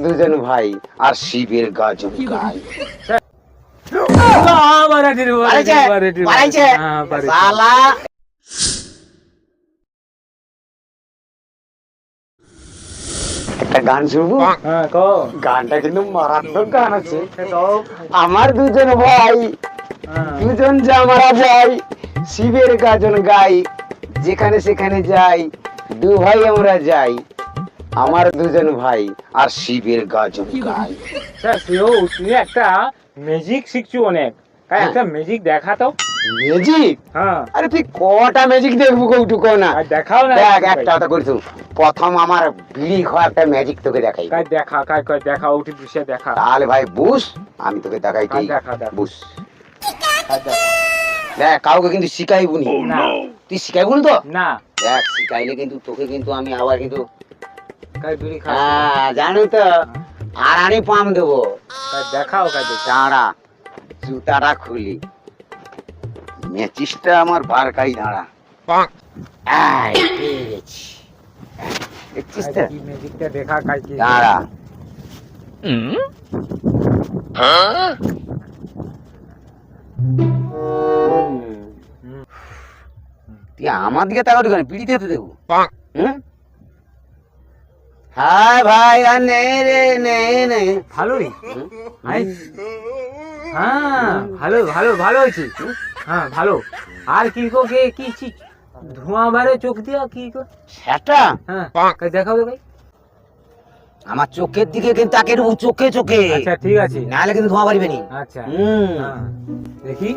দুজন ভাই আর শিবের গাজন গাই শালা একটা গান শুনবো। গানটা কিন্তু মারাত্মক গান আছে। আমার দুজন ভাই দুজন জামারা যাই শিবের গাজন গাই, যেখানে সেখানে যাই দু ভাই আমরা যাই। আমার দুজন ভাই আর শিবের গাজন গাই। তুই একটা ম্যাজিক শিখছু অনেক, একটা ম্যাজিক দেখাতো। ম্যাজিক? হ্যাঁ, আরে তুই কটা ম্যাজিক দেখবো কৌটুকো না? দেখাও না। দেখ একটা কথা করছু, প্রথম আমার বিড়ি খাওয়া একটা ম্যাজিক তোকে দেখাই। দেখা উঠি বসে দেখা। তাহলে ভাই বুঝ, আমি তোকে দেখাই ঠিক দেখা বুঝ। দেখ কাউকে কিন্তু শিখাইবুনি, তুই শিখাইবুনি তো না। দেখ শিখাইলে কিন্তু তোকে কিন্তু আমি আবার কিন্তু বিড়ি জানি তো আর আনি পাম দেবো। দেখাও দাঁড়া জুতাটা খুলি, মেচিসটা আমার বারকাই দাঁড়া। পেয়ে গেছি, দেখছিস তো? ম্যাজিকটা দেখা দাঁড়া তুই আমার দিকে তাকাও কেন? পিড়িতে তো দেবো। হ্যাঁ ভাই আর নেই রে নেই। ভালোই। হ্যাঁ ভালো ভালো ভালো হয়েছে। হ্যাঁ ভালো। আর কি কি ধোঁয়া বারে চোখ দিয়া কি সেটা হ্যাঁ দেখাও তো ভাই। আমার চোখের দিকে কিন্তু তাকে চোখে চোখে। আচ্ছা ঠিক আছে, নাহলে কিন্তু ধোঁয়া পারিবে নি। আচ্ছা দেখি।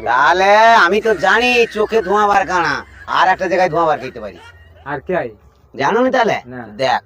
তাহলে আমি তো জানি চোখে ধোঁয়া বার কানা, আর একটা জায়গায় ধোঁয়া বার করতে পারি। আর কে জানো নি? তাহলে দেখ